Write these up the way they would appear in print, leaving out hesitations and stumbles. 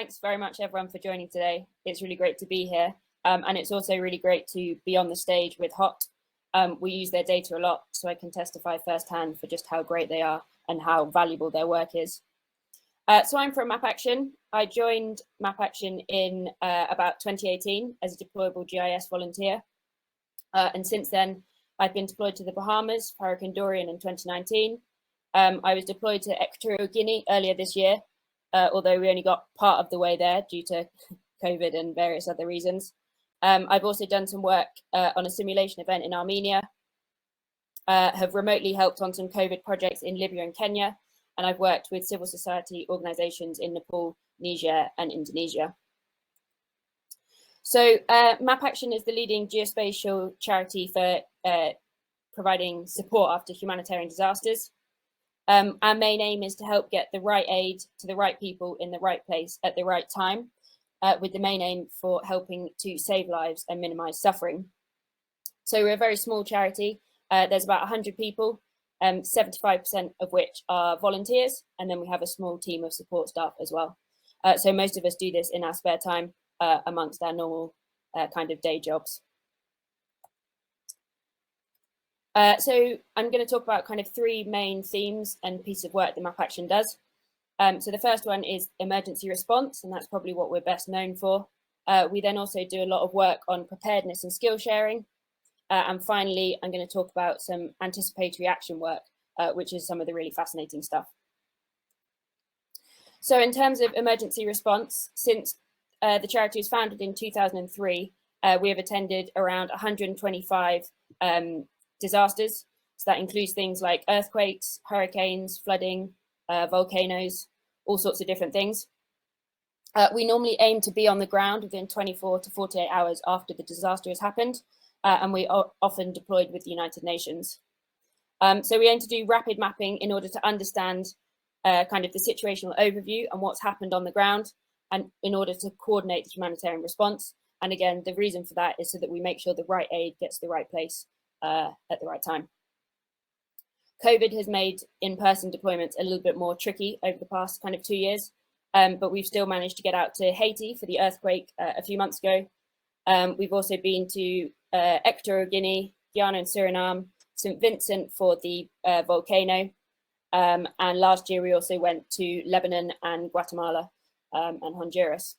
thanks very much everyone for joining today. It's really great to be here. And it's also really great to be on the stage with HOT. We use their data a lot, so I can testify firsthand for just how great they are and how valuable their work is. So I'm from MapAction. I joined MapAction in about 2018 as a deployable GIS volunteer. And since then, I've been deployed to the Bahamas, Hurricane Dorian in 2019. I was deployed to Equatorial Guinea earlier this year, although we only got part of the way there due to COVID and various other reasons. I've also done some work on a simulation event in Armenia, have remotely helped on some COVID projects in Libya and Kenya, and I've worked with civil society organizations in Nepal, Niger, and Indonesia. So MapAction is the leading geospatial charity for providing support after humanitarian disasters. Our main aim is to help get the right aid to the right people in the right place at the right time, with the main aim for helping to save lives and minimize suffering. So we're a very small charity. There's about 100 people, 75% of which are volunteers, and then we have a small team of support staff as well. So most of us do this in our spare time amongst our normal kind of day jobs. So I'm going to talk about kind of three main themes and pieces of work that MapAction does. So the first one is emergency response, and that's probably what we're best known for. We then also do a lot of work on preparedness and skill sharing. And finally, I'm going to talk about some anticipatory action work, which is some of the really fascinating stuff. So in terms of emergency response, since the charity was founded in 2003, we have attended around 125 disasters. So that includes things like earthquakes, hurricanes, flooding, volcanoes, all sorts of different things. We normally aim to be on the ground within 24 to 48 hours after the disaster has happened, and we are often deployed with the United Nations. So we aim to do rapid mapping in order to understand kind of the situational overview and what's happened on the ground, and in order to coordinate the humanitarian response. And again, the reason for that is so that we make sure the right aid gets to the right place at the right time. COVID has made in-person deployments a little bit more tricky over the past kind of 2 years, but we've still managed to get out to Haiti for the earthquake a few months ago. We've also been to Equatorial Guinea, Guyana and Suriname, St. Vincent for the volcano, and last year we also went to Lebanon and Guatemala and Honduras.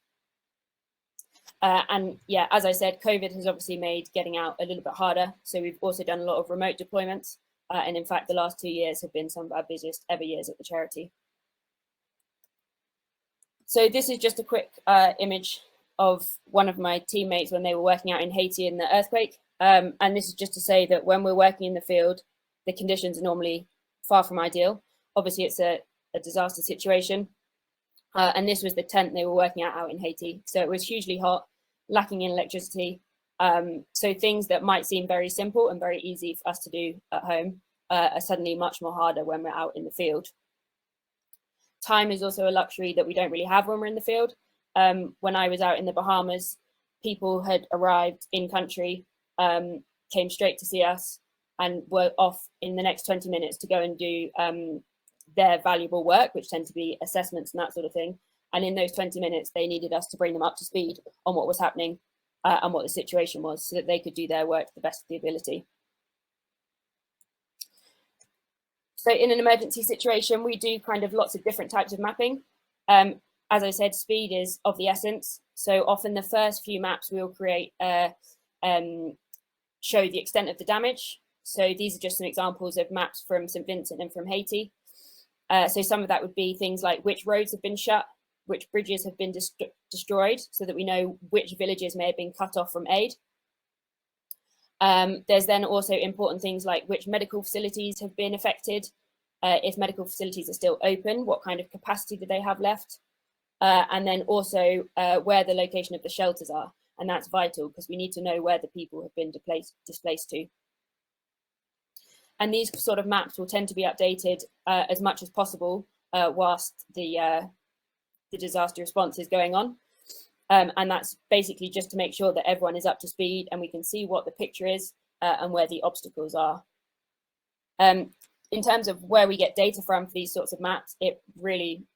And yeah, as I said, COVID has obviously made getting out a little bit harder. So we've also done a lot of remote deployments. And in fact, the last 2 years have been some of our busiest ever years at the charity. So this is just a quick image of one of my teammates when they were working out in Haiti in the earthquake. And this is just to say that when we're working in the field, the conditions are normally far from ideal. Obviously, it's a disaster situation. And this was the tent they were working out in Haiti. So it was hugely hot, lacking in electricity. So things that might seem very simple and very easy for us to do at home are suddenly much more harder when we're out in the field. Time is also a luxury that we don't really have when we're in the field. When I was out in the Bahamas, people had arrived in country, came straight to see us, and were off in the next 20 minutes to go and do their valuable work, which tend to be assessments and that sort of thing. And in those 20 minutes, they needed us to bring them up to speed on what was happening and what the situation was, so that they could do their work to the best of the ability. So in an emergency situation, we do kind of lots of different types of mapping. As I said, speed is of the essence. So often the first few maps we'll create show the extent of the damage. So these are just some examples of maps from St. Vincent and from Haiti. So some of that would be things like which roads have been shut, which bridges have been destroyed, so that we know which villages may have been cut off from aid. There's then also important things like which medical facilities have been affected, if medical facilities are still open, what kind of capacity do they have left, and then also where the location of the shelters are. And that's vital because we need to know where the people have been displaced to. And these sort of maps will tend to be updated as much as possible whilst the disaster response is going on. And that's basically just to make sure that everyone is up to speed and we can see what the picture is and where the obstacles are. In terms of where we get data from for these sorts of maps, it really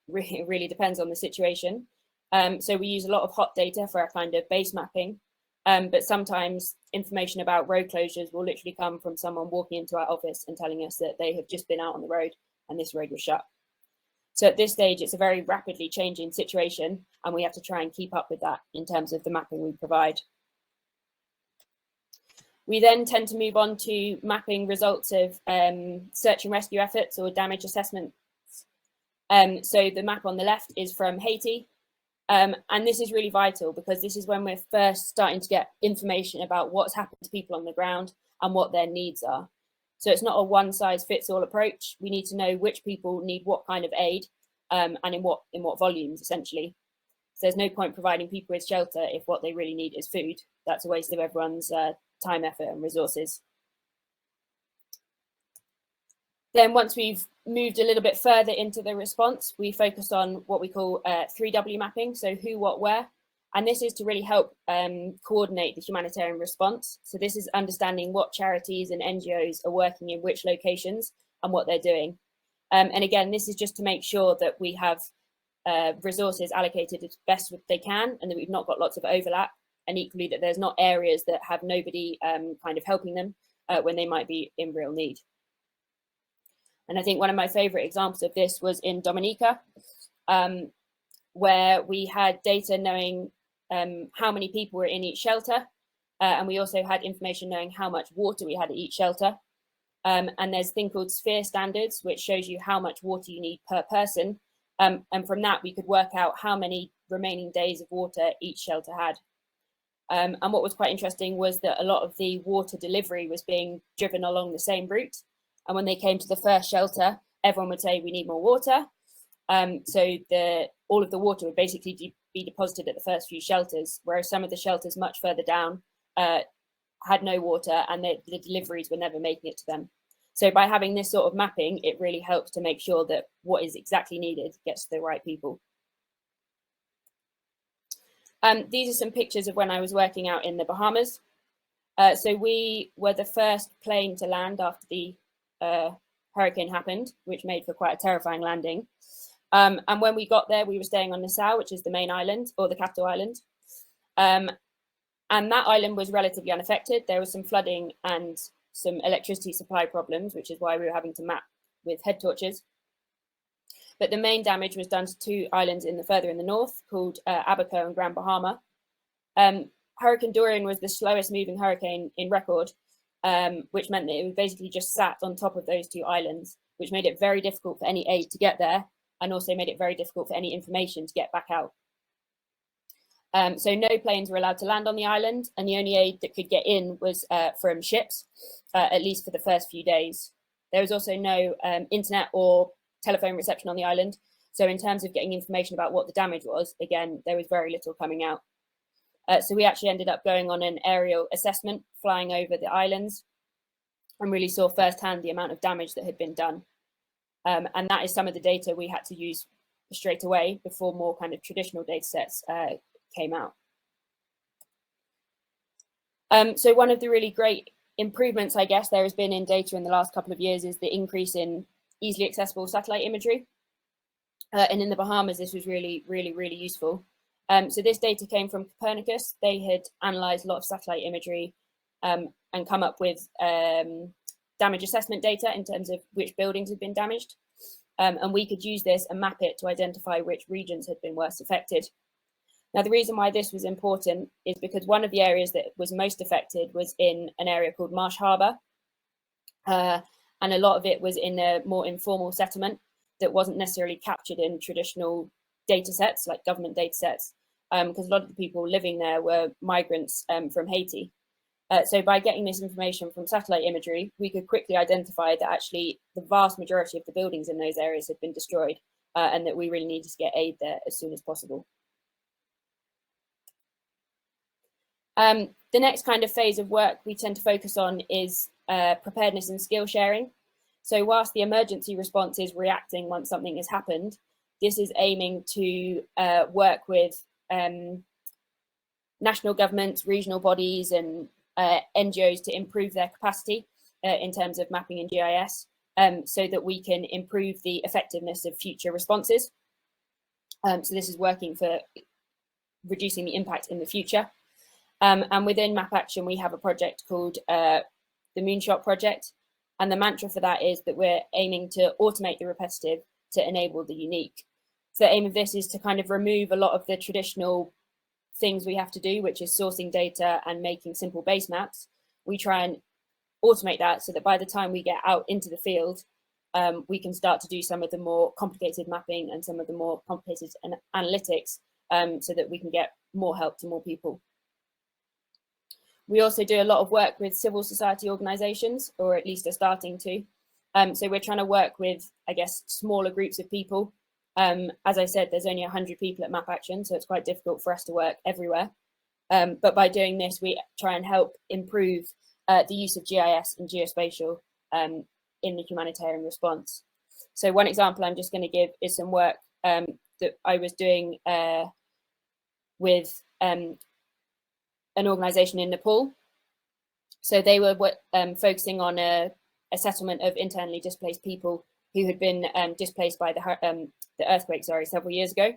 depends on the situation. So we use a lot of hot data for our kind of base mapping, but sometimes information about road closures will literally come from someone walking into our office and telling us that they have just been out on the road and this road was shut. So at this stage, it's a very rapidly changing situation, and we have to try and keep up with that in terms of the mapping we provide. We then tend to move on to mapping results of search and rescue efforts or damage assessments. So the map on the left is from Haiti. And this is really vital because this is when we're first starting to get information about what's happened to people on the ground and what their needs are. So it's not a one size fits all approach. We need to know which people need what kind of aid and in what volumes, essentially. So there's no point providing people with shelter if what they really need is food. That's a waste of everyone's time, effort and resources. Then once we've moved a little bit further into the response, we focused on what we call 3W mapping, so who, what, where. And this is to really help coordinate the humanitarian response. So this is understanding what charities and NGOs are working in which locations and what they're doing. And again, this is just to make sure that we have resources allocated as best they can and that we've not got lots of overlap, and equally that there's not areas that have nobody kind of helping them when they might be in real need. And I think one of my favorite examples of this was in Dominica, where we had data knowing how many people were in each shelter. And we also had information knowing how much water we had at each shelter. And there's a thing called sphere standards, which shows you how much water you need per person. And from that, we could work out how many remaining days of water each shelter had. And what was quite interesting was that a lot of the water delivery was being driven along the same route. And when they came to the first shelter, everyone would say, we need more water. So all of the water would basically be deposited at the first few shelters, whereas some of the shelters much further down had no water and the deliveries were never making it to them. So by having this sort of mapping, it really helps to make sure that what is exactly needed gets to the right people. These are some pictures of when I was working out in the Bahamas. So we were the first plane to land after the hurricane happened, which made for quite a terrifying landing. And when we got there, we were staying on Nassau, which is the main island or the capital island. And that island was relatively unaffected. There was some flooding and some electricity supply problems, which is why we were having to map with head torches. But the main damage was done to two islands further in the north called Abaco and Grand Bahama. Hurricane Dorian was the slowest moving hurricane in record, which meant that it was basically just sat on top of those two islands, which made it very difficult for any aid to get there and also made it very difficult for any information to get back out. So no planes were allowed to land on the island, and the only aid that could get in was from ships, at least for the first few days. There was also no internet or telephone reception on the island. So in terms of getting information about what the damage was, again, there was very little coming out. So we actually ended up going on an aerial assessment, flying over the islands, and really saw firsthand the amount of damage that had been done. And that is some of the data we had to use straight away before more kind of traditional data sets came out. So one of the really great improvements, I guess, there has been in data in the last couple of years is the increase in easily accessible satellite imagery. And in the Bahamas, this was really, really, really useful. So this data came from Copernicus. They had analysed a lot of satellite imagery and come up with damage assessment data in terms of which buildings had been damaged. And we could use this and map it to identify which regions had been worst affected. Now, the reason why this was important is because one of the areas that was most affected was in an area called Marsh Harbour. And a lot of it was in a more informal settlement that wasn't necessarily captured in traditional data sets, like government data sets, because a lot of the people living there were migrants from Haiti. So by getting this information from satellite imagery, we could quickly identify that actually the vast majority of the buildings in those areas had been destroyed and that we really needed to get aid there as soon as possible. The next kind of phase of work we tend to focus on is preparedness and skill sharing. So whilst the emergency response is reacting once something has happened, this is aiming to work with national governments, regional bodies and NGOs to improve their capacity in terms of mapping and GIS so that we can improve the effectiveness of future responses. So this is working for reducing the impact in the future. And within MapAction, we have a project called the Moonshot Project. And the mantra for that is that we're aiming to automate the repetitive to enable the unique. So the aim of this is to kind of remove a lot of the traditional things we have to do, which is sourcing data and making simple base maps. We try and automate that so that by the time we get out into the field, we can start to do some of the more complicated mapping and some of the more complicated analytics so that we can get more help to more people. We also do a lot of work with civil society organizations, or at least are starting to. So we're trying to work with, I guess, smaller groups of people. As I said, there's only 100 people at MapAction, so it's quite difficult for us to work everywhere. But by doing this, we try and help improve the use of GIS and geospatial in the humanitarian response. So one example I'm just going to give is some work that I was doing with an organization in Nepal. So they were focusing on a settlement of internally displaced people who had been displaced by the earthquake, several years ago.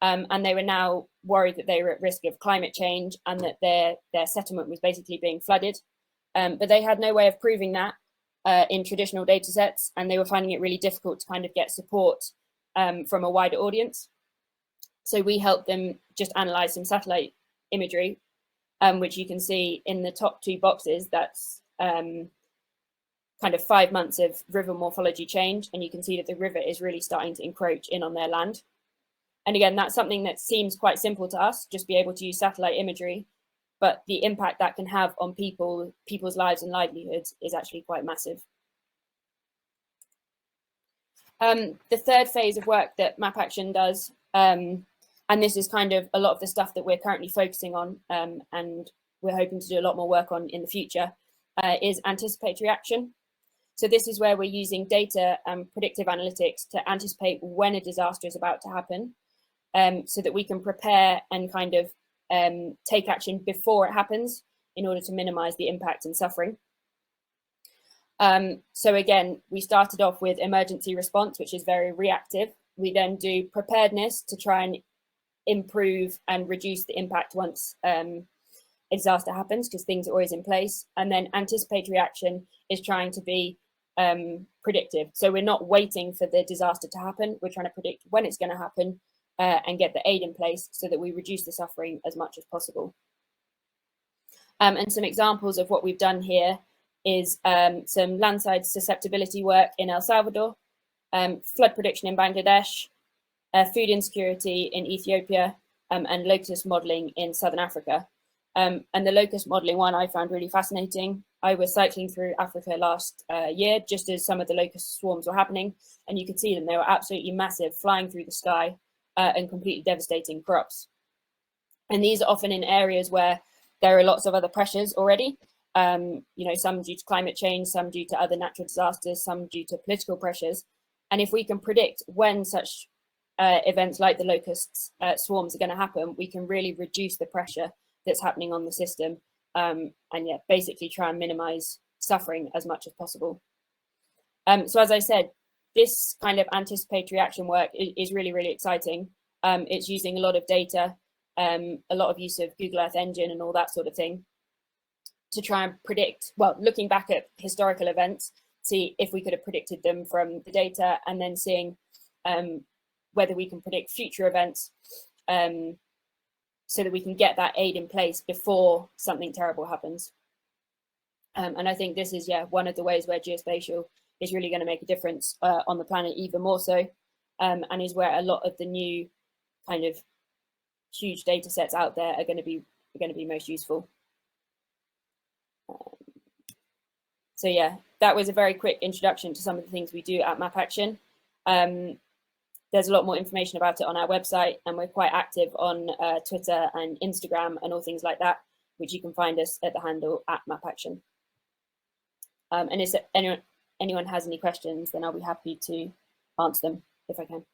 And they were now worried that they were at risk of climate change and that their settlement was basically being flooded. But they had no way of proving that in traditional data sets, and they were finding it really difficult to kind of get support from a wider audience. So we helped them just analyze some satellite imagery, which you can see in the top two boxes. That's kind of 5 months of river morphology change, and you can see that the river is really starting to encroach in on their land. And again, that's something that seems quite simple to us, just be able to use satellite imagery, but the impact that can have on people's lives and livelihoods is actually quite massive. The third phase of work that MapAction does, and this is kind of a lot of the stuff that we're currently focusing on, and we're hoping to do a lot more work on in the future, is anticipatory action. So this is where we're using data and predictive analytics to anticipate when a disaster is about to happen, so that we can prepare and kind of take action before it happens in order to minimize the impact and suffering. So again, we started off with emergency response, which is very reactive. We then do preparedness to try and improve and reduce the impact once a disaster happens, because things are always in place. And then anticipatory action is trying to be predictive. So we're not waiting for the disaster to happen. We're trying to predict when it's going to happen and get the aid in place so that we reduce the suffering as much as possible. And some examples of what we've done here is some landslide susceptibility work in El Salvador, flood prediction in Bangladesh, food insecurity in Ethiopia, and locust modeling in Southern Africa. And the locust modeling one I found really fascinating. I was cycling through Africa last year, just as some of the locust swarms were happening, and you could see them. They were absolutely massive, flying through the sky and completely devastating crops. And these are often in areas where there are lots of other pressures already, you know, some due to climate change, some due to other natural disasters, some due to political pressures. And if we can predict when such events like the locusts swarms are going to happen, we can really reduce the pressure that's happening on the system, and yeah, basically try and minimize suffering as much as possible. So as I said, this kind of anticipatory action work is really, really exciting. It's using a lot of data, a lot of use of Google Earth Engine and all that sort of thing to try and predict, well, looking back at historical events, see if we could have predicted them from the data, and then seeing whether we can predict future events so that we can get that aid in place before something terrible happens. And I think this is, yeah, one of the ways where geospatial is really going to make a difference on the planet even more so, and is where a lot of the new kind of huge data sets out there are going to be most useful. So yeah, that was a very quick introduction to some of the things we do at MapAction. There's a lot more information about it on our website, and we're quite active on Twitter and Instagram and all things like that, which you can find us at the handle @MapAction. And if anyone has any questions, then I'll be happy to answer them if I can.